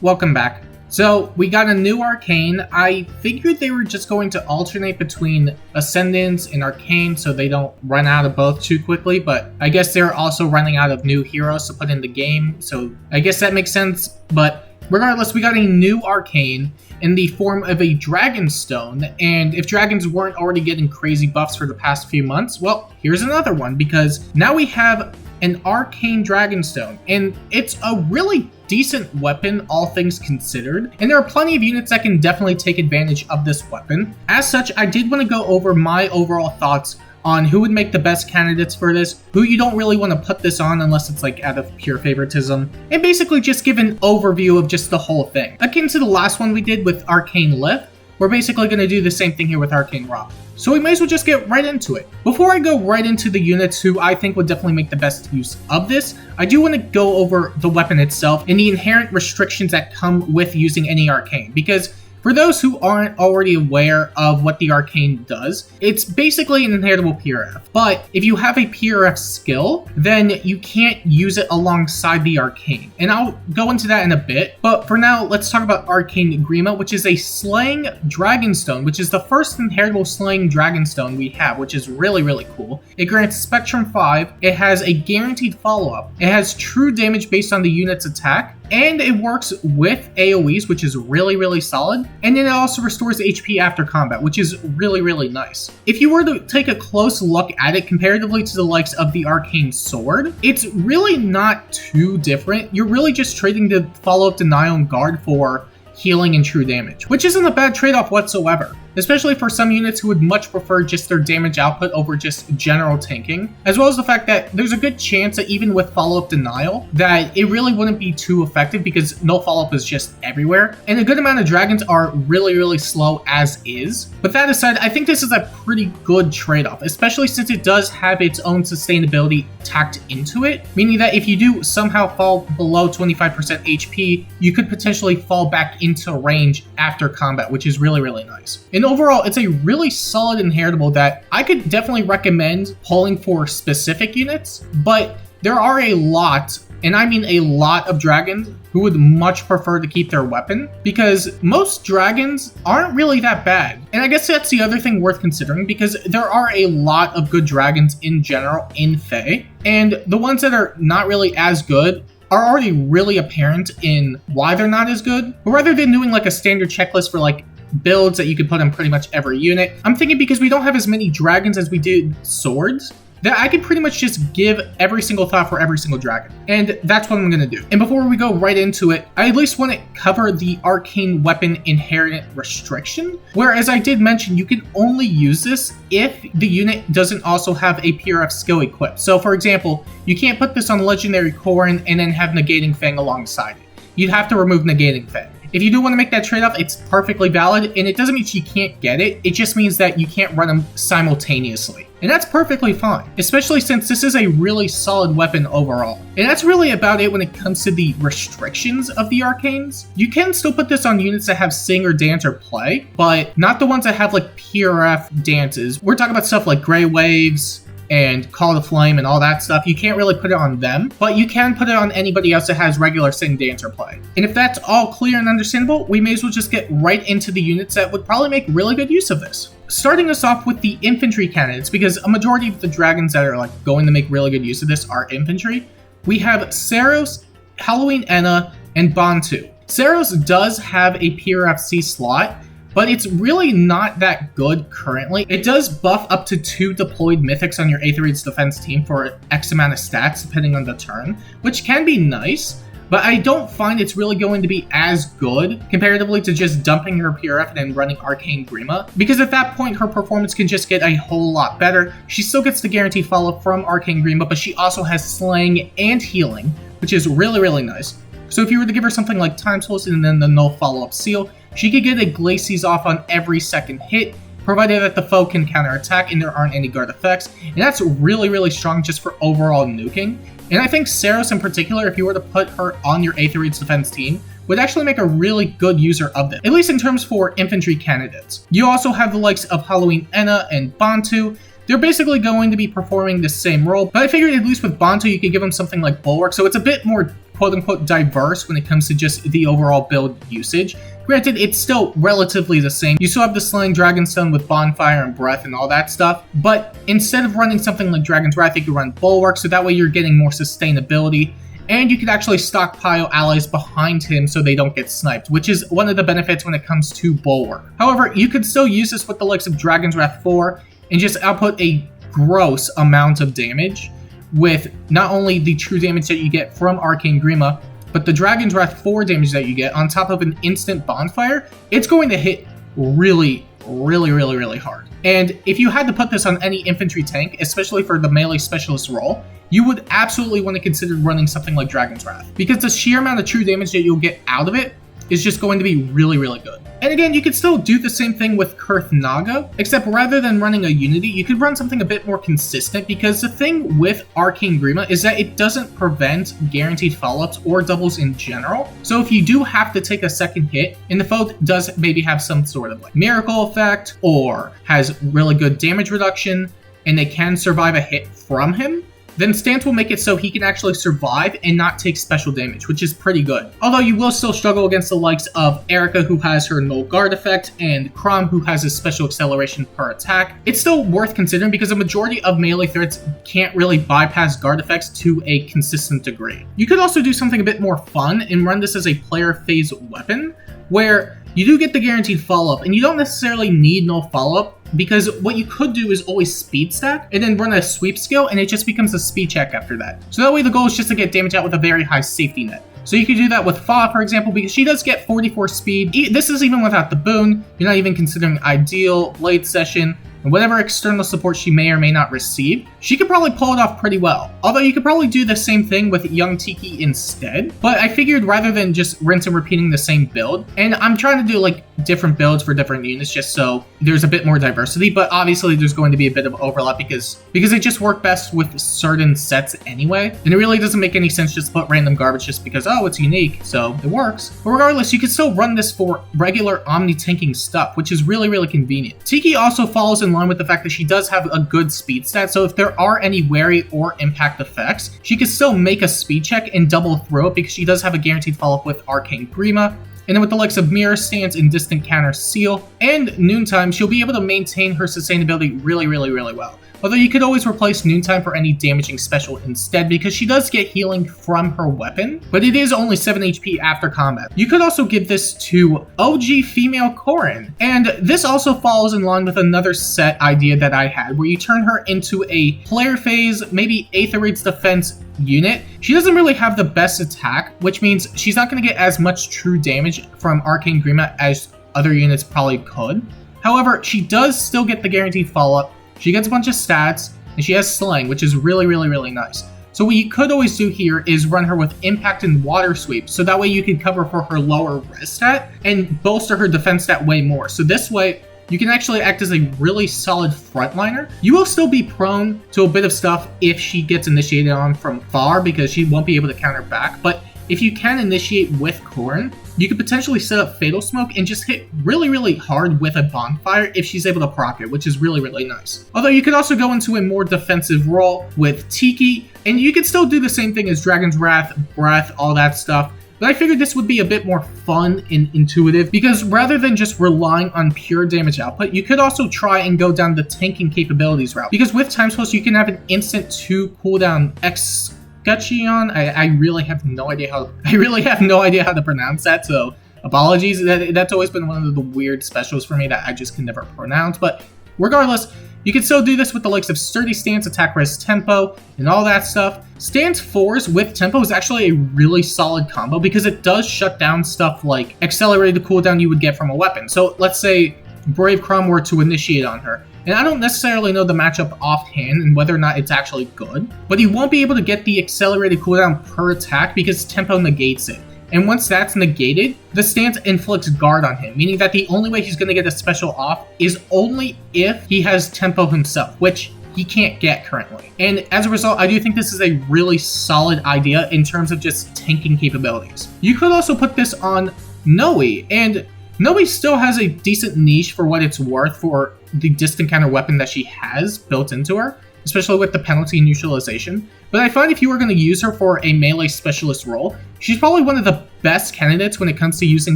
Welcome back. So, we got a new Arcane. I figured they were just going to alternate between Ascendance and Arcane so they don't run out of both too quickly, but I guess they're also running out of new heroes to put in the game, so I guess that makes sense. But regardless, we got a new Arcane in the form of a Dragonstone, and if dragons weren't already getting crazy buffs for the past few months, well, here's another one, because now we have an Arcane Dragonstone, and it's a really decent weapon, all things considered, and there are plenty of units that can definitely take advantage of this weapon. As such, I did want to go over my overall thoughts on who would make the best candidates for this, who you don't really want to put this on unless it's like out of pure favoritism, and basically just give an overview of just the whole thing. Akin to the last one we did with Arcane Lift, we're basically going to do the same thing here with Arcane Raw. So we might as well just get right into it. Before I go right into the units who I think would definitely make the best use of this, I do want to go over the weapon itself and the inherent restrictions that come with using any Arcane, because for those who aren't already aware of what the Arcane does, it's basically an Inheritable PRF. But if you have a PRF skill, then you can't use it alongside the Arcane. And I'll go into that in a bit. But for now, let's talk about Arcane Grima, which is a Slaying Dragonstone, which is the first Inheritable Slaying Dragonstone we have, which is really, really cool. It grants Spectrum 5, it has a guaranteed follow-up, it has true damage based on the unit's attack, and it works with AoEs, which is really, really solid. And then it also restores HP after combat, which is really, really nice. If you were to take a close look at it comparatively to the likes of the Arcane Sword, it's really not too different. You're really just trading the follow-up Denial and Guard for healing and true damage, which isn't a bad trade-off whatsoever, especially for some units who would much prefer just their damage output over just general tanking, as well as the fact that there's a good chance that even with follow-up denial, that it really wouldn't be too effective because no follow-up is just everywhere, and a good amount of dragons are really, really slow as is. But that aside, I think this is a pretty good trade-off, especially since it does have its own sustainability tacked into it, meaning that if you do somehow fall below 25% HP, you could potentially fall back into range after combat, which is really, really nice. And overall, it's a really solid Inheritable that I could definitely recommend pulling for specific units, but there are a lot, and I mean a lot of dragons who would much prefer to keep their weapon, because most dragons aren't really that bad. And I guess that's the other thing worth considering, because there are a lot of good dragons in general in Fae, and the ones that are not really as good are already really apparent in why they're not as good. But rather than doing like a standard checklist for like builds that you could put in pretty much every unit, I'm thinking because we don't have as many dragons as we did swords, that I could pretty much just give every single thought for every single dragon. And that's what I'm going to do. And before we go right into it, I at least want to cover the Arcane Weapon Inherent Restriction, where, as I did mention, you can only use this if the unit doesn't also have a PRF skill equipped. So for example, you can't put this on Legendary Corrin and then have Negating Fang alongside it. You'd have to remove Negating Fang. If you do want to make that trade-off, it's perfectly valid, and it doesn't mean you can't get it, it just means that you can't run them simultaneously. And that's perfectly fine, especially since this is a really solid weapon overall. And that's really about it when it comes to the restrictions of the Arcanes. You can still put this on units that have Sing or Dance or Play, but not the ones that have like PRF dances. We're talking about stuff like Grey Waves and Call to Flame and all that stuff. You can't really put it on them, but you can put it on anybody else that has regular Sing, Dance, or Play. And if that's all clear and understandable, we may as well just get right into the units that would probably make really good use of this. Starting us off with the Infantry candidates, because a majority of the dragons that are like going to make really good use of this are Infantry. We have Saros, Halloween Enna, and Bantu. Saros does have a PRFC slot, but it's really not that good currently. It does buff up to 2 deployed mythics on your Aether's defense team for X amount of stats depending on the turn, which can be nice, but I don't find it's really going to be as good comparatively to just dumping her PRF and then running Arcane Grima, because at that point her performance can just get a whole lot better. She still gets the guaranteed follow from Arcane Grima, but she also has Slaying and Healing, which is really, really nice. So if you were to give her something like Time Tools and then the no follow-up seal, she could get a Glacies off on every second hit, provided that the foe can counterattack and there aren't any guard effects, and that's really, really strong just for overall nuking. And I think Saros in particular, if you were to put her on your Aether's defense team, would actually make a really good user of this, at least in terms for infantry candidates. You also have the likes of Halloween Enna and Bantu. They're basically going to be performing the same role, but I figured at least with Bantu you could give them something like Bulwark, so it's a bit more quote-unquote diverse when it comes to just the overall build usage. Granted, it's still relatively the same. You still have the Slaying Dragonstone with Bonfire and Breath and all that stuff, but instead of running something like Dragon's Wrath, you can run Bulwark, so that way you're getting more sustainability, and you can actually stockpile allies behind him so they don't get sniped, which is one of the benefits when it comes to Bulwark. However, you could still use this with the likes of Dragon's Wrath 4 and just output a gross amount of damage with not only the true damage that you get from Arcane Grima, but the Dragon's Wrath 4 damage that you get on top of an instant bonfire. It's going to hit really hard. And if you had to put this on any infantry tank, especially for the melee specialist role, you would absolutely want to consider running something like Dragon's Wrath, because the sheer amount of true damage that you'll get out of it is just going to be really good. And again, you could still do the same thing with Kurth Naga, except rather than running a unity, you could run something a bit more consistent, because the thing with Arcane Grima is that it doesn't prevent guaranteed follow-ups or doubles in general. So if you do have to take a second hit, and the foe does maybe have some sort of like miracle effect, or has really good damage reduction, and they can survive a hit from him, then Stance will make it so he can actually survive and not take special damage, which is pretty good. Although you will still struggle against the likes of Erica, who has her Null Guard effect, and Crom, who has his special acceleration per attack. It's still worth considering because a majority of melee threats can't really bypass guard effects to a consistent degree. You could also do something a bit more fun and run this as a player phase weapon, where you do get the guaranteed follow-up, and you don't necessarily need no follow-up, because what you could do is always speed stack, and then run a sweep skill, and it just becomes a speed check after that. So that way the goal is just to get damage out with a very high safety net. So you could do that with Fa, for example, because she does get 44 speed. This is even without the boon. You're not even considering Ideal, Blade Session, and whatever external support she may or may not receive. She could probably pull it off pretty well. Although you could probably do the same thing with Young Tiki instead. But I figured rather than just rinse and repeating the same build, and I'm trying to do like different builds for different units just so there's a bit more diversity, but obviously there's going to be a bit of overlap because they just work best with certain sets anyway. And it really doesn't make any sense just to put random garbage just because, oh, it's unique, so it works. But regardless, you can still run this for regular omni-tanking stuff, which is really convenient. Tiki also follows in line with the fact that she does have a good speed stat, so if there are any wary or impact effects, she can still make a speed check and double throw it because she does have a guaranteed follow-up with Arcane Grima. And then with the likes of Mirror Stance and Distant Counter Seal and Noontime, she'll be able to maintain her sustainability really well. Although you could always replace Noontime for any damaging special instead because she does get healing from her weapon, but it is only 7 HP after combat. You could also give this to OG female Corrin, and this also falls in line with another set idea that I had where you turn her into a player phase, maybe Aether Raid's defense unit. She doesn't really have the best attack, which means she's not going to get as much true damage from Arcane Grima as other units probably could. However, she does still get the guaranteed follow-up. She gets a bunch of stats, and she has Slaying, which is really nice. So what you could always do here is run her with Impact and Water Sweep, so that way you can cover for her lower res stat and bolster her defense stat way more. So this way, you can actually act as a really solid frontliner. You will still be prone to a bit of stuff if she gets initiated on from far, because she won't be able to counter back, but if you can initiate with Corrin, you could potentially set up Fatal Smoke and just hit really hard with a Bonfire if she's able to proc it, which is really nice. Although you could also go into a more defensive role with Tiki, and you could still do the same thing as Dragon's Wrath, Breath, all that stuff. But I figured this would be a bit more fun and intuitive because rather than just relying on pure damage output, you could also try and go down the tanking capabilities route. Because with Time Pulse, you can have an instant 2 cooldown Escutcheon. I really have no idea how to pronounce that, so apologies. That's always been one of the weird specials for me that I just can never pronounce. But regardless, you can still do this with the likes of Sturdy Stance, Attack Res Tempo, and all that stuff. Stance 4s with Tempo is actually a really solid combo because it does shut down stuff like accelerated cooldown you would get from a weapon. So let's say Brave Crom were to initiate on her. And I don't necessarily know the matchup offhand and whether or not it's actually good, but he won't be able to get the accelerated cooldown per attack because Tempo negates it. And once that's negated, the Stance inflicts guard on him, meaning that the only way he's going to get a special off is only if he has Tempo himself, which he can't get currently. And as a result, I do think this is a really solid idea in terms of just tanking capabilities. You could also put this on Noe, and Noe still has a decent niche for what it's worth for the distant counter weapon that she has built into her. especially with the penalty neutralization. But I find if you were going to use her for a melee specialist role, she's probably one of the best candidates when it comes to using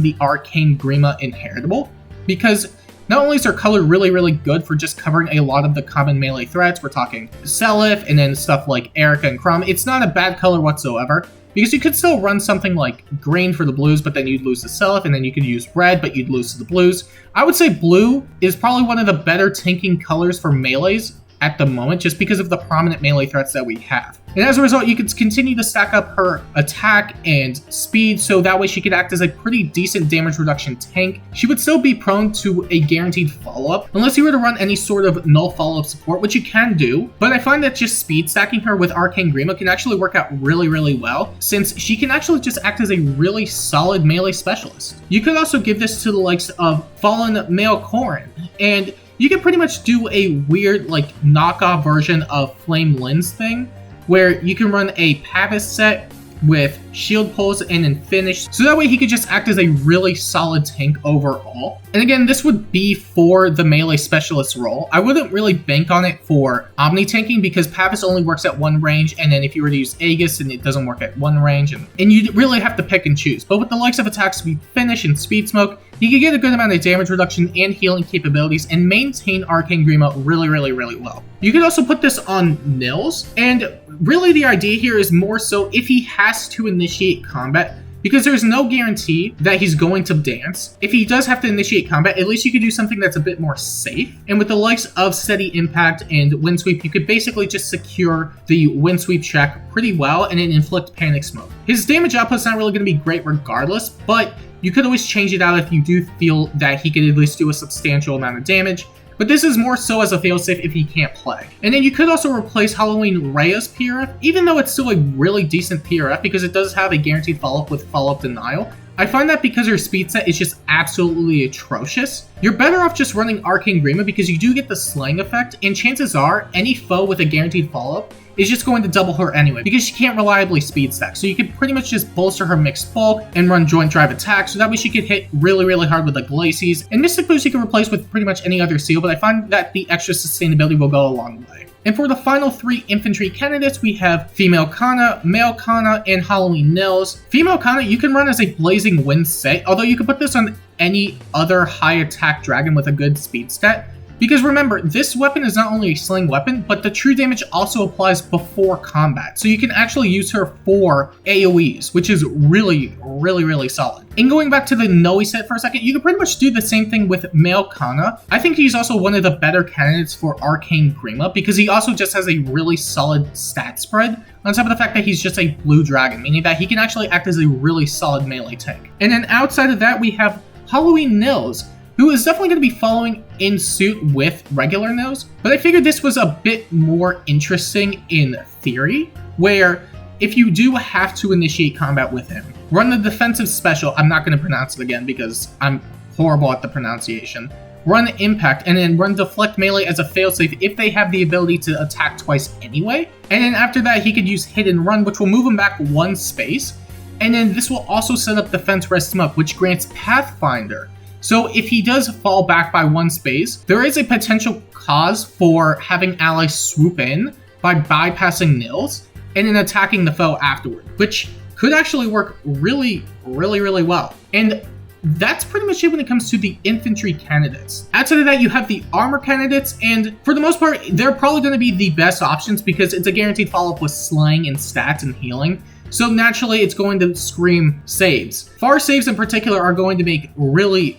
the Arcane Grima Inheritable, because not only is her color really good for just covering a lot of the common melee threats, we're talking Seliph and then stuff like Erica and Crumb, it's not a bad color whatsoever, because you could still run something like green for the blues, but then you'd lose to Seliph, and then you could use red, but you'd lose to the blues. I would say blue is probably one of the better tanking colors for melees at the moment, just because of the prominent melee threats that we have. And as a result, you could continue to stack up her attack and speed, so that way she could act as a pretty decent damage reduction tank. She would still be prone to a guaranteed follow-up, unless you were to run any sort of null follow-up support, which you can do, but I find that just speed stacking her with Arcane Grima can actually work out really well, since she can actually just act as a really solid melee specialist. You could also give this to the likes of Fallen Male Corrin, and you can pretty much do a weird, like, knockoff version of Flame Lynn's thing, where you can run a Pavis set with shield pulls and then finish, so that way he could just act as a really solid tank overall. And again, this would be for the melee specialist role. I wouldn't really bank on it for omni tanking, because Pavis only works at one range, and then if you were to use Aegis, then it doesn't work at one range, and you really have to pick and choose. But with the likes of attack speed finish and speed smoke, you can get a good amount of damage reduction and healing capabilities and maintain Arcane Grima really well. You could also put this on Nils, and really the idea here is more so if he has to initiate combat, because there's no guarantee that he's going to dance. If he does have to initiate combat, at least you could do something that's a bit more safe. And with the likes of Steady Impact and Windsweep, you could basically just secure the Windsweep check pretty well and then inflict Panic Smoke. His damage output's not really going to be great regardless, but you could always change it out if you do feel that he could at least do a substantial amount of damage. But this is more so as a failsafe if he can't play. And then you could also replace Halloween Rhea's PRF, even though it's still a really decent PRF because it does have a guaranteed follow-up with follow-up denial. I find that because her speed set is just absolutely atrocious, you're better off just running Arcane Grima because you do get the slaying effect, and chances are any foe with a guaranteed follow-up is just going to double her anyway because she can't reliably speed stack. So you can pretty much just bolster her mixed bulk and run joint drive attack, so that way she could hit really hard with the Glacies. And Mystic Boost you can replace with pretty much any other seal, but I find that the extra sustainability will go a long way. And for the final three infantry candidates, we have Female Kana, Male Kana, and Halloween Nils. Female Kana you can run as a Blazing Wind set, although you can put this on any other high attack dragon with a good speed stat. Because remember, this weapon is not only a sling weapon, but the true damage also applies before combat. So you can actually use her for AoEs, which is really solid. And going back to the Noe set for a second, you can pretty much do the same thing with Male Kana. I think he's also one of the better candidates for Arcane Grima because he also just has a really solid stat spread, on top of the fact that he's just a blue dragon, meaning that he can actually act as a really solid melee tank. And then outside of that, we have Halloween Nils, who is definitely going to be following in suit with regular Nils, but I figured this was a bit more interesting in theory, where if you do have to initiate combat with him, run the defensive special, I'm not going to pronounce it again because I'm horrible at the pronunciation, run Impact, and then run Deflect Melee as a failsafe if they have the ability to attack twice anyway, and then after that he could use Hit and Run, which will move him back one space, and then this will also set up Defense Rest him up, which grants Pathfinder. So if he does fall back by one space, there is a potential cause for having allies swoop in by bypassing Nils and then attacking the foe afterward, which could actually work really well. And that's pretty much it when it comes to the infantry candidates. Outside of that, you have the armor candidates, and for the most part, they're probably going to be the best options because it's a guaranteed follow-up with slaying and stats and healing. So naturally, it's going to scream saves. Far saves in particular are going to make really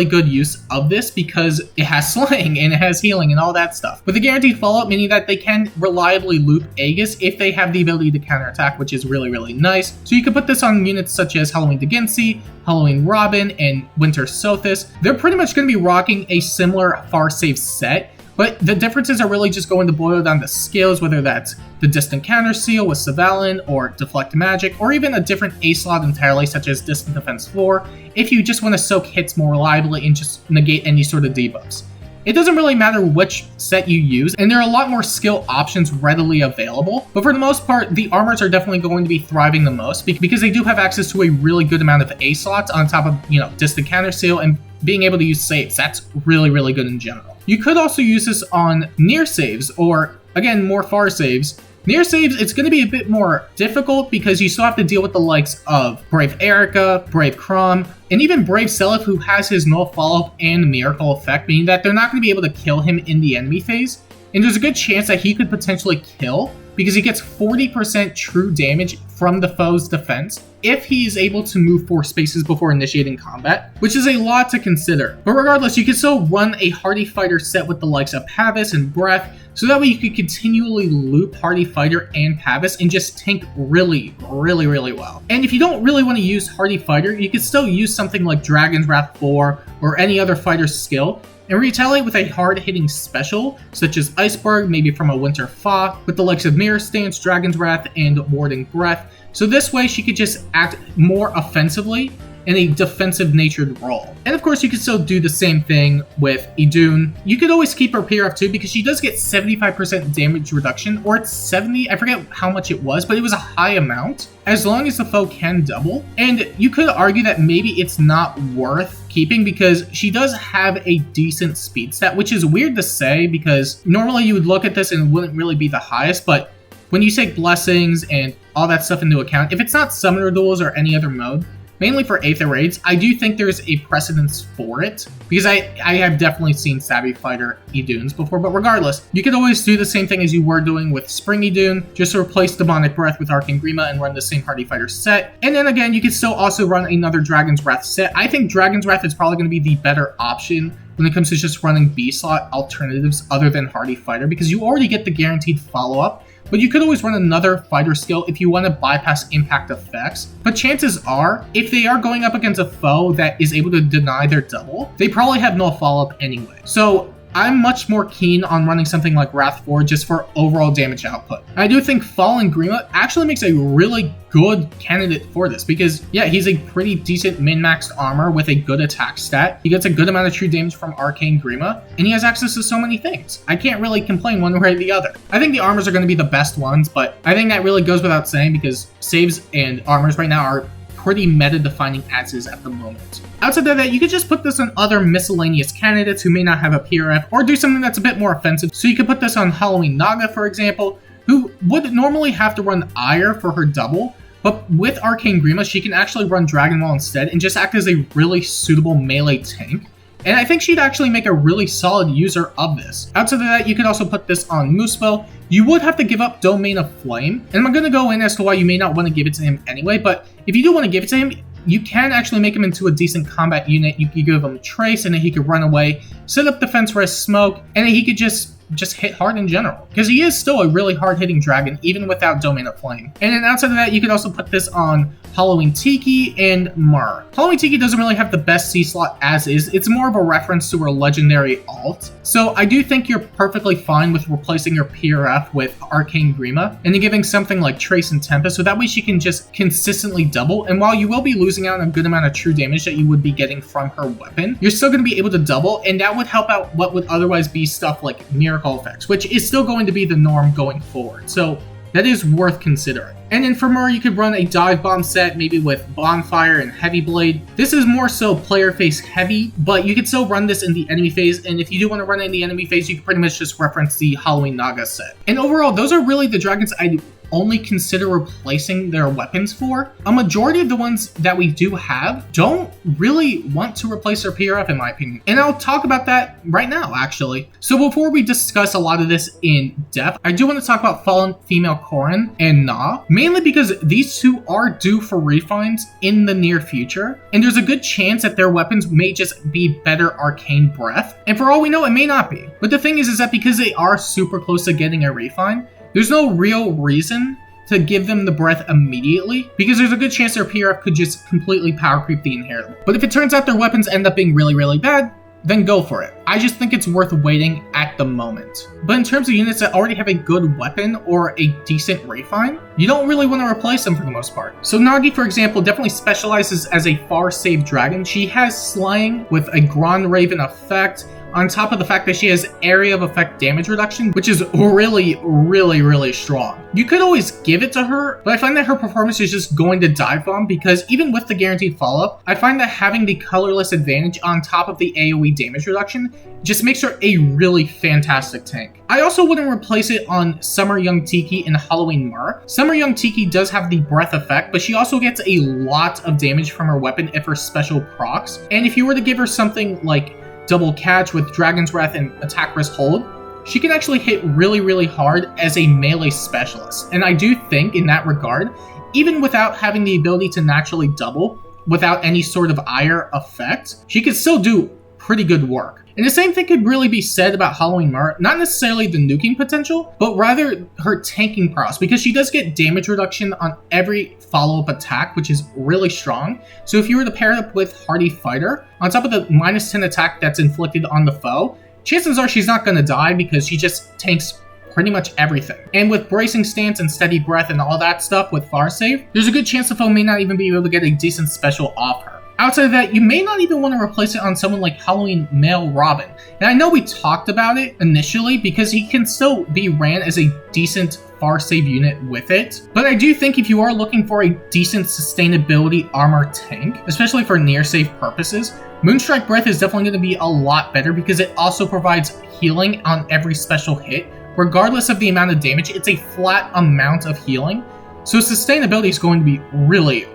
good use of this because it has slaying and it has healing and all that stuff. With a guaranteed follow-up, meaning that they can reliably loop Aegis if they have the ability to counterattack, which is really nice. So you can put this on units such as Halloween Deginsi, Halloween Robin, and Winter Sothis. They're pretty much going to be rocking a similar far save set, but the differences are really just going to boil down to skills, whether that's the Distant Counter Seal with Savalin, or Deflect Magic, or even a different A slot entirely, such as Distant Defense 4, if you just want to soak hits more reliably and just negate any sort of debuffs. It doesn't really matter which set you use, and there are a lot more skill options readily available, but for the most part, the armors are definitely going to be thriving the most because they do have access to a really good amount of A slots on top of, Distant Counter Seal and being able to use saves. That's really good in general. You could also use this on near saves, or again, more far saves. Near saves, it's going to be a bit more difficult because you still have to deal with the likes of Brave Erica, Brave Crom, and even Brave Seliph, who has his null follow-up and miracle effect, meaning that they're not going to be able to kill him in the enemy phase. And there's a good chance that he could potentially kill because he gets 40% true damage from the foe's defense if he is able to move 4 spaces before initiating combat, which is a lot to consider. But regardless, you can still run a Hardy Fighter set with the likes of Pavis and Breath, so that way you could continually loop Hardy Fighter and Pavis and just tank really well. And if you don't really want to use Hardy Fighter, you could still use something like Dragon's Wrath 4 or any other fighter skill, and retaliate with a hard-hitting special, such as Iceberg, maybe from a Winter Fa, with the likes of Mirror Stance, Dragon's Wrath, and Warding Breath. So this way she could just act more offensively in a defensive-natured role. And of course, you could still do the same thing with Idun. You could always keep her PRF too, because she does get 75% damage reduction, or it's 70, I forget how much it was, but it was a high amount, as long as the foe can double. And you could argue that maybe it's not worth keeping because she does have a decent speed stat, which is weird to say because normally you would look at this and it wouldn't really be the highest, but when you take blessings and all that stuff into account, if it's not summoner duels or any other mode, mainly for Aether raids, I do think there's a precedence for it, because I have definitely seen Savvy Fighter Iduns before, but regardless, you could always do the same thing as you were doing with Spring Idun, just replace Demonic Breath with Arcane Grima and run the same Hardy Fighter set, and then again, you could still also run another Dragon's Wrath set. I think Dragon's Wrath is probably going to be the better option when it comes to just running B-slot alternatives other than Hardy Fighter, because you already get the guaranteed follow-up. But you could always run another fighter skill if you want to bypass impact effects. But chances are, if they are going up against a foe that is able to deny their double, they probably have no follow-up anyway. So I'm much more keen on running something like Wrath 4 just for overall damage output. I do think Fallen Grima actually makes a really good candidate for this because, yeah, he's a pretty decent min-maxed armor with a good attack stat. He gets a good amount of true damage from Arcane Grima, and he has access to so many things. I can't really complain one way or the other. I think the armors are going to be the best ones, but I think that really goes without saying because saves and armors right now are pretty meta-defining as is at the moment. Outside of that, you could just put this on other miscellaneous candidates who may not have a PRF, or do something that's a bit more offensive. So you could put this on Halloween Naga, for example, who would normally have to run Ire for her double, but with Arcane Grima, she can actually run Dragon Wall instead and just act as a really suitable melee tank. And I think she'd actually make a really solid user of this. Outside of that, you could also put this on Muspel. You would have to give up Domain of Flame, and I'm going to go in as to why you may not want to give it to him anyway, but if you do want to give it to him, you can actually make him into a decent combat unit. You could give him Trace, and then he could run away, set up defense for his smoke, and then he could just hit hard in general. Because he is still a really hard-hitting dragon, even without Domain of Flame. And then outside of that, you could also put this on Halloween Tiki and Mur. Halloween Tiki doesn't really have the best C-slot as is. It's more of a reference to her legendary alt. So I do think you're perfectly fine with replacing her PRF with Arcane Grima, and then giving something like Trace and Tempest, so that way she can just consistently double. And while you will be losing out on a good amount of true damage that you would be getting from her weapon, you're still going to be able to double, and that would help out what would otherwise be stuff like Miracle Effects, which is still going to be the norm going forward. So that is worth considering. And then for Mur, you could run a Dive Bomb set, maybe with Bonfire and Heavy Blade. This is more so player phase heavy, but you could still run this in the enemy phase, and if you do want to run it in the enemy phase, you can pretty much just reference the Halloween Naga set. And overall, those are really the dragons I'd only consider replacing their weapons for. A majority of the ones that we do have don't really want to replace their PRF, in my opinion. And I'll talk about that right now, actually. So before we discuss a lot of this in depth, I do want to talk about Fallen Female Corrin and Na, mainly because these two are due for refines in the near future, and there's a good chance that their weapons may just be better Arcane Breath, and for all we know, it may not be. But the thing is that because they are super close to getting a refine, there's no real reason to give them the breath immediately, because there's a good chance their PRF could just completely power creep the Inheritable. But if it turns out their weapons end up being really bad, then go for it. I just think it's worth waiting at the moment. But in terms of units that already have a good weapon or a decent refine, you don't really want to replace them for the most part. So Nagi, for example, definitely specializes as a far save dragon. She has Slaying with a Grand Raven effect, on top of the fact that she has area of effect damage reduction, which is really strong. You could always give it to her, but I find that her performance is just going to dive bomb, because even with the guaranteed follow-up, I find that having the colorless advantage on top of the AoE damage reduction just makes her a really fantastic tank. I also wouldn't replace it on Summer Young Tiki and Halloween Myrrh. Summer Young Tiki does have the breath effect, but she also gets a lot of damage from her weapon if her special procs. And if you were to give her something like Double Catch with Dragon's Breath and Attack Risk Hold, she can actually hit really hard as a melee specialist. And I do think in that regard, even without having the ability to naturally double, without any sort of ire effect, she could still do pretty good work. And the same thing could really be said about Halloween Myrrh, not necessarily the nuking potential, but rather her tanking prowess, because she does get damage reduction on every follow-up attack, which is really strong. So if you were to pair it up with Hardy Fighter, on top of the -10 attack that's inflicted on the foe, chances are she's not going to die because she just tanks pretty much everything. And with Bracing Stance and Steady Breath and all that stuff with Far Save, there's a good chance the foe may not even be able to get a decent special off her. Outside of that, you may not even want to replace it on someone like Halloween Male Robin. And I know we talked about it initially because he can still be ran as a decent Far Save unit with it. But I do think if you are looking for a decent sustainability armor tank, especially for near save purposes, Moonstrike Breath is definitely going to be a lot better because it also provides healing on every special hit. Regardless of the amount of damage, it's a flat amount of healing. So sustainability is going to be really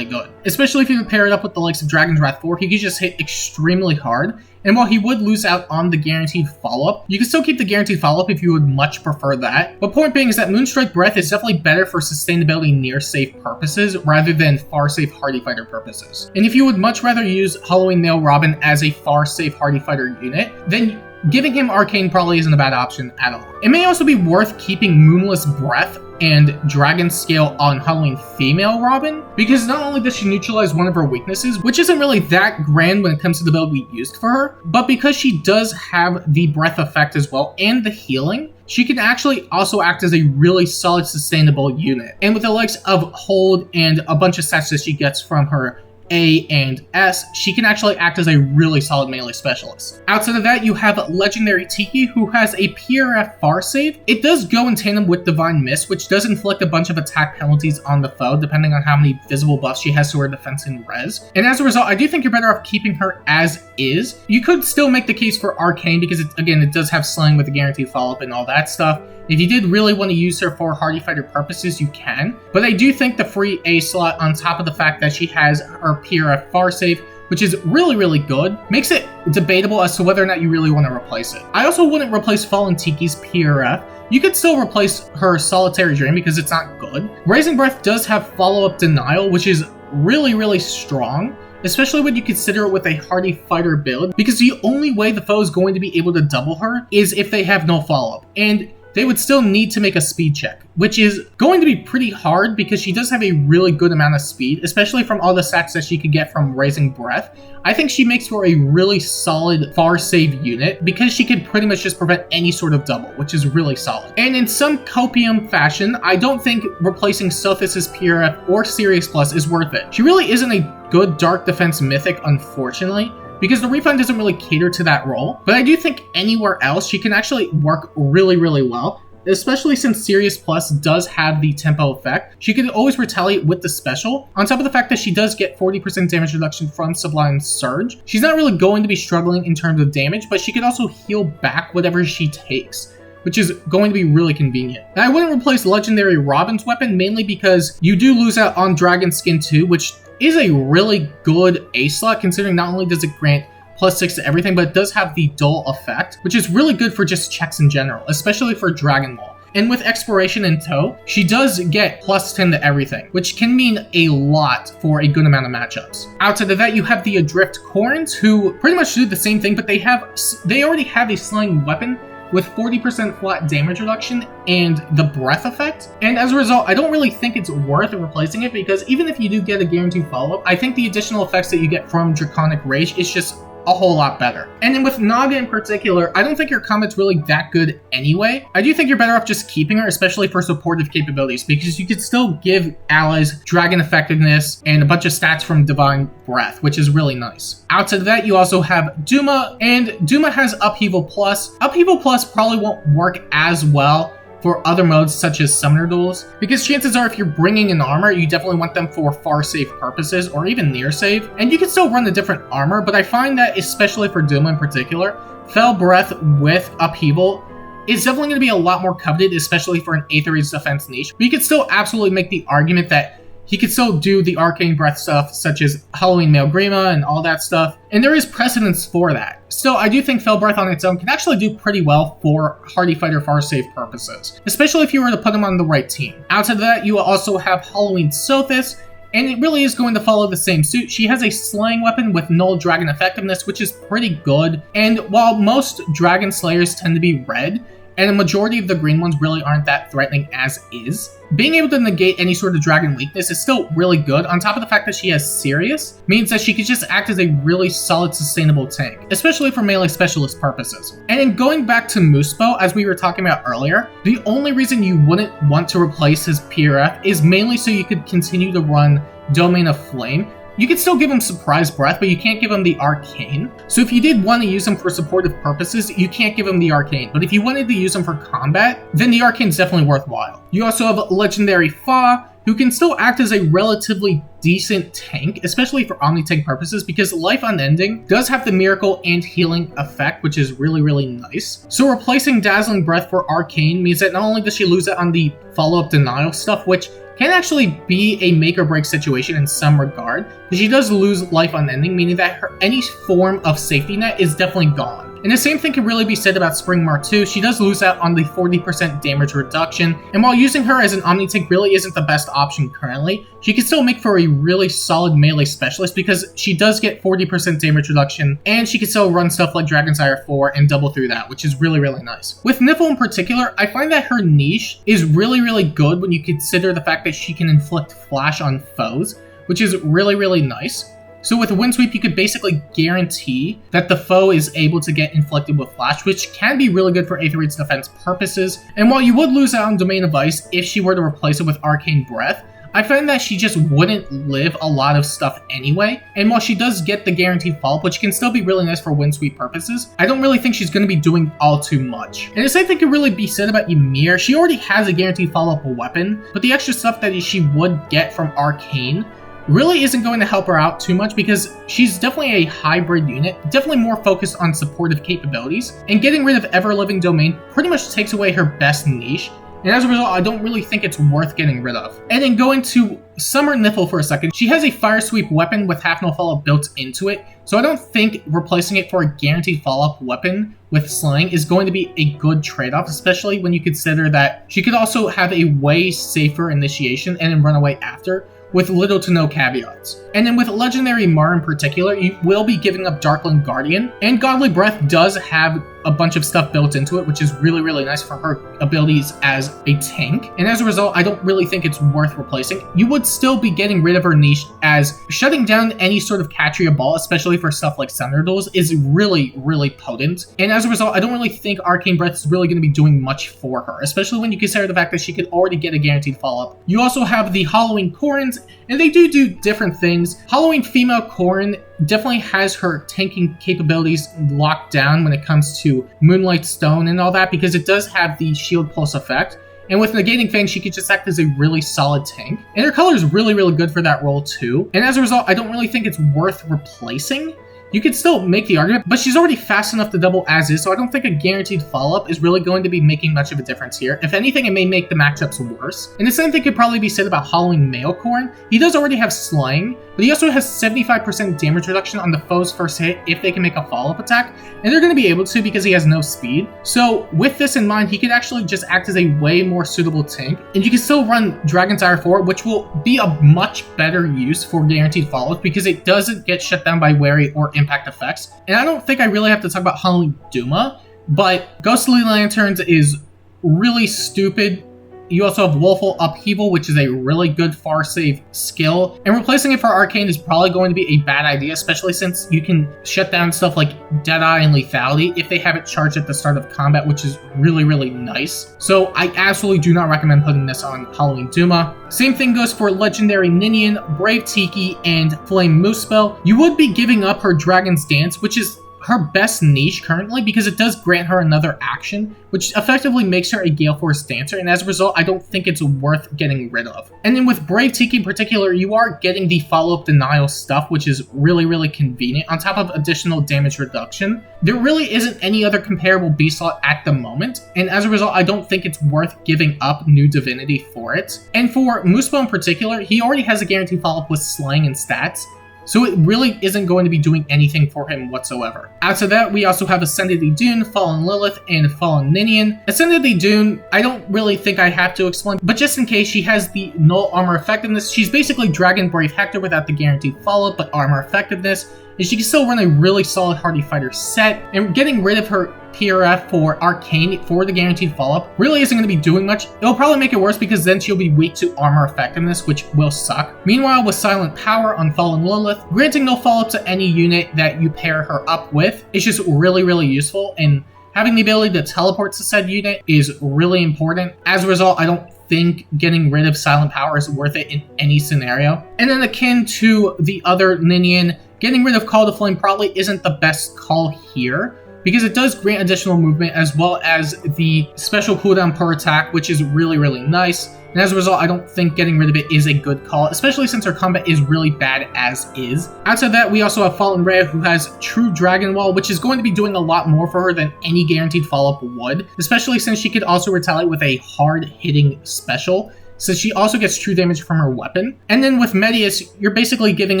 good. Especially if you pair it up with the likes of Dragon's Wrath 4, he could just hit extremely hard. And while he would lose out on the guaranteed follow-up, you can still keep the guaranteed follow-up if you would much prefer that. But point being is that Moonstrike Breath is definitely better for sustainability near safe purposes rather than far safe Hardy Fighter purposes. And if you would much rather use Halloween Male Robin as a far safe Hardy Fighter unit, then giving him Arcane probably isn't a bad option at all. It may also be worth keeping Moonless Breath and Dragon Scale on Halloween Female Robin, because not only does she neutralize one of her weaknesses, which isn't really that grand when it comes to the build we used for her, but because she does have the breath effect as well and the healing, she can actually also act as a really solid sustainable unit. And with the likes of Hold and a bunch of stats that she gets from her A and S, she can actually act as a really solid melee specialist. Outside of that, you have Legendary Tiki, who has a PRF Far Save. It does go in tandem with Divine Mist, which does inflict a bunch of attack penalties on the foe, depending on how many visible buffs she has to her defense and res. And as a result, I do think you're better off keeping her as is. You could still make the case for Arcane, because it does have Slaying with a guaranteed follow-up and all that stuff. If you did really want to use her for Hardy Fighter purposes, you can. But I do think the free A slot, on top of the fact that she has her PRF Far Save, which is really good, makes it debatable as to whether or not you really want to replace it. I also wouldn't replace Fallen Tiki's PRF. You could still replace her Solitary Drain because it's not good. Raising Breath does have follow-up Denial, which is really strong, especially when you consider it with a Hardy Fighter build, because the only way the foe is going to be able to double her is if they have no follow-up. And they would still need to make a speed check, which is going to be pretty hard because she does have a really good amount of speed, especially from all the stats that she could get from Raising Breath. I think she makes for a really solid far save unit because she can pretty much just prevent any sort of double, which is really solid. And in some copium fashion, I don't think replacing Sothis' PRF or Sirius Plus is worth it. She really isn't a good Dark Defense Mythic, unfortunately, because the Refund doesn't really cater to that role. But I do think anywhere else she can actually work really well, especially since Sirius Plus does have the tempo effect. She can always retaliate with the special, on top of the fact that she does get 40% damage reduction from Sublime Surge. She's not really going to be struggling in terms of damage, but she can also heal back whatever she takes, which is going to be really convenient. Now, I wouldn't replace Legendary Robin's weapon, mainly because you do lose out on Dragon Skin 2, which is a really good A slot, considering not only does it grant +6 to everything, but it does have the dull effect, which is really good for just checks in general, especially for Dragon Wall. And with Exploration in tow, she does get +10 to everything, which can mean a lot for a good amount of matchups. Outside of that, you have the Adrift Corins, who pretty much do the same thing, but they already have a Slaying Weapon with 40% flat damage reduction and the breath effect. And as a result, I don't really think it's worth replacing it, because even if you do get a guaranteed follow-up, I think the additional effects that you get from Draconic Rage is just a whole lot better. And then with Naga in particular, I don't think your combat's really that good anyway. I do think you're better off just keeping her, especially for supportive capabilities, because you could still give allies Dragon Effectiveness and a bunch of stats from Divine Breath, which is really nice. Outside of that, you also have Duma, and Duma has Upheaval Plus. Upheaval Plus probably won't work as well for other modes such as Summoner Duels, because chances are if you're bringing in armor, you definitely want them for far save purposes or even near save, and you can still run a different armor, but I find that especially for Duma in particular, Fell Breath with Upheaval is definitely going to be a lot more coveted, especially for an Aether's defense niche. But you could still absolutely make the argument that he could still do the Arcane Breath stuff, such as Halloween Male Grima and all that stuff, and there is precedence for that. Still, I do think Fell Breath on its own can actually do pretty well for Hardy Fighter far save purposes, especially if you were to put him on the right team. Outside of that, you will also have Halloween Sothis, and it really is going to follow the same suit. She has a slaying weapon with null dragon effectiveness, which is pretty good, and while most dragon slayers tend to be red, and a majority of the green ones really aren't that threatening as is, being able to negate any sort of dragon weakness is still really good. On top of the fact that she has Sirius, means that she could just act as a really solid, sustainable tank, especially for melee specialist purposes. And in going back to Moosebow, as we were talking about earlier, the only reason you wouldn't want to replace his PRF is mainly so you could continue to run Domain of Flame. You could still give him Surprise Breath, but you can't give him the Arcane. So if you did want to use him for supportive purposes, you can't give him the Arcane. But if you wanted to use him for combat, then the Arcane's definitely worthwhile. You also have Legendary Fa, who can still act as a relatively decent tank, especially for Omni-Tank purposes, because Life Unending does have the Miracle and Healing effect, which is really, really nice. So replacing Dazzling Breath for Arcane means that not only does she lose it on the follow-up denial stuff, which can actually be a make or break situation in some regard, but she does lose Life Unending, meaning that any form of safety net is definitely gone. And the same thing can really be said about Spring Mar 2. She does lose out on the 40% damage reduction, and while using her as an Omni-Tank really isn't the best option currently, she can still make for a really solid melee specialist because she does get 40% damage reduction, and she can still run stuff like Dragon's Ire 4 and double through that, which is really, really nice. With Niffle in particular, I find that her niche is really, really good when you consider the fact that she can inflict flash on foes, which is really, really nice. So with Windsweep, you could basically guarantee that the foe is able to get inflicted with flash, which can be really good for Aether's defense purposes. And while you would lose out on Domain of Ice if she were to replace it with Arcane Breath, I find that she just wouldn't live a lot of stuff anyway. And while she does get the guaranteed follow-up, which can still be really nice for Windsweep purposes, I don't really think she's going to be doing all too much. And the same thing could really be said about Ymir. She already has a guaranteed follow-up weapon, but the extra stuff that she would get from Arcane really isn't going to help her out too much because she's definitely a hybrid unit, definitely more focused on supportive capabilities, and getting rid of Ever-Living Domain pretty much takes away her best niche, and as a result, I don't really think it's worth getting rid of. And then going to Summer Niffle for a second, she has a Fire Sweep weapon with half no follow-up built into it, so I don't think replacing it for a guaranteed follow-up weapon with Slaying is going to be a good trade-off, especially when you consider that she could also have a way safer initiation and then run away after, with little to no caveats. And then with Legendary Mar in particular, you will be giving up Darkland Guardian, and Godly Breath does have a bunch of stuff built into it, which is really, really nice for her abilities as a tank. And as a result, I don't really think it's worth replacing. You would still be getting rid of her niche, as shutting down any sort of Catria Ball, especially for stuff like Center Duels, is really, really potent. And as a result, I don't really think Arcane Breath is really going to be doing much for her, especially when you consider the fact that she could already get a guaranteed follow-up. You also have the Halloween Corins, and they do different things. Halloween Female Corin definitely has her tanking capabilities locked down when it comes to Moonlight Stone and all that, because it does have the Shield Pulse effect. And with Negating Fang, she could just act as a really solid tank. And her color is really, really good for that role too. And as a result, I don't really think it's worth replacing. You could still make the argument, but she's already fast enough to double as is, so I don't think a guaranteed follow-up is really going to be making much of a difference here. If anything, it may make the matchups worse. And the same thing could probably be said about Halloween Male Corn. He does already have Slaying, but he also has 75% damage reduction on the foe's first hit if they can make a follow-up attack, and they're going to be able to because he has no speed. So with this in mind, he could actually just act as a way more suitable tank, and you can still run Dragon's Ire 4, which will be a much better use for guaranteed follow-up because it doesn't get shut down by Wary or impact effects. And I don't think I really have to talk about Halloween Duma, but Ghostly Lanterns is really stupid. You also have Woeful Upheaval, which is a really good far save skill, and replacing it for Arcane is probably going to be a bad idea, especially since you can shut down stuff like Deadeye and Lethality if they have it charged at the start of combat, which is really, really nice. So I absolutely do not recommend putting this on Halloween Duma. Same thing goes for Legendary Ninian, Brave Tiki, and Flame Moosebell. You would be giving up her Dragon's Dance, which is her best niche currently because it does grant her another action, which effectively makes her a Gale Force Dancer, and as a result, I don't think it's worth getting rid of. And then with Brave Tiki in particular, you are getting the follow-up denial stuff, which is really, really convenient, on top of additional damage reduction. There really isn't any other comparable B-slot at the moment, and as a result, I don't think it's worth giving up New Divinity for it. And for Muspel in particular, he already has a guaranteed follow-up with Slaying and stats, so it really isn't going to be doing anything for him whatsoever. After that, we also have Ascended Idun, Fallen Lilith, and Fallen Ninian. Ascended Idun, I don't really think I have to explain, but just in case, she has the null armor effectiveness. She's basically Dragon Brave Hector without the guaranteed follow-up, but armor effectiveness. And she can still run a really solid Hardy Fighter set, and getting rid of her PRF for Arcane for the guaranteed follow-up really isn't going to be doing much. It'll probably make it worse because then she'll be weak to armor effectiveness, which will suck. Meanwhile, with Silent Power on Fallen Lilith, granting no follow-up to any unit that you pair her up with is just really, really useful, and having the ability to teleport to said unit is really important. As a result, I don't think getting rid of Silent Power is worth it in any scenario. And then akin to the other Ninian, getting rid of Call to Flame probably isn't the best call here, because it does grant additional movement as well as the special cooldown per attack, which is really, really nice. And as a result, I don't think getting rid of it is a good call, especially since her combat is really bad as is. Outside of that, we also have Fallen Rhea, who has True Dragon Wall, which is going to be doing a lot more for her than any guaranteed follow-up would, especially since she could also retaliate with a hard-hitting special, since she also gets true damage from her weapon. And then with Medius, you're basically giving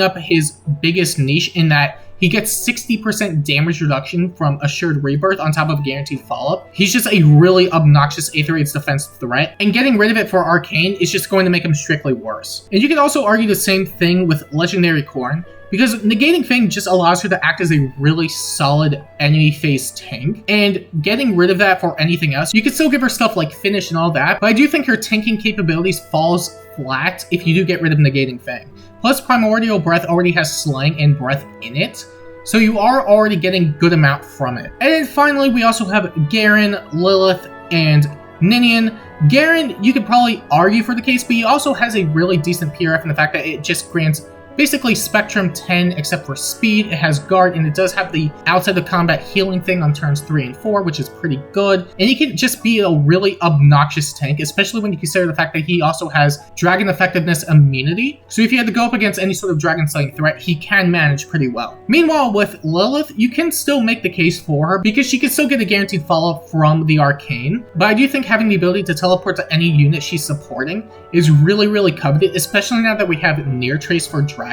up his biggest niche in that he gets 60% damage reduction from Assured Rebirth on top of guaranteed follow-up. He's just a really obnoxious Aether-Aid's defense threat, and getting rid of it for Arcane is just going to make him strictly worse. And you could also argue the same thing with Legendary Corn, because negating Fang just allows her to act as a really solid enemy phase tank, and getting rid of that for anything else, you could still give her stuff like Finish and all that, but I do think her tanking capabilities falls flat if you do get rid of negating Fang. Plus, Primordial Breath already has Slaying and Breath in it, so you are already getting good amount from it. And then finally, we also have Garen, Lilith, and Ninian. Garen, you could probably argue for the case, but he also has a really decent PRF in the fact that it just grants basically Spectrum 10 except for speed. It has guard, and it does have the outside of combat healing thing on turns 3 and 4, which is pretty good. And he can just be a really obnoxious tank, especially when you consider the fact that he also has dragon effectiveness immunity. So if you had to go up against any sort of dragon slaying threat, he can manage pretty well. Meanwhile, with Lilith, you can still make the case for her because she can still get a guaranteed follow-up from the Arcane. But I do think having the ability to teleport to any unit she's supporting is really, really coveted, especially now that we have Near Trace for dragons.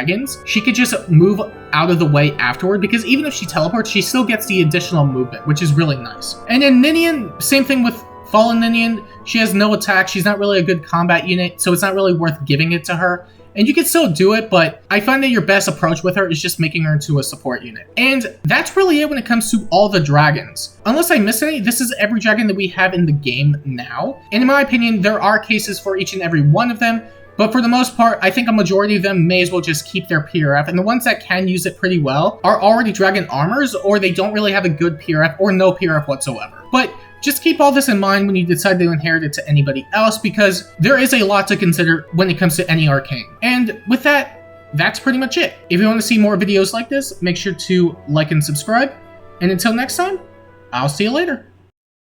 She could just move out of the way afterward, because even if she teleports, she still gets the additional movement, which is really nice. And then Ninian, same thing with Fallen Ninian. She has no attack. She's not really a good combat unit, so it's not really worth giving it to her. And you can still do it, but I find that your best approach with her is just making her into a support unit. And that's really it when it comes to all the dragons. Unless I miss any, this is every dragon that we have in the game now. And in my opinion, there are cases for each and every one of them, but for the most part, I think a majority of them may as well just keep their PRF, and the ones that can use it pretty well are already Dragon Armors, or they don't really have a good PRF, or no PRF whatsoever. But just keep all this in mind when you decide to inherit it to anybody else, because there is a lot to consider when it comes to any Arcane. And with that, that's pretty much it. If you want to see more videos like this, make sure to like and subscribe, and until next time, I'll see you later.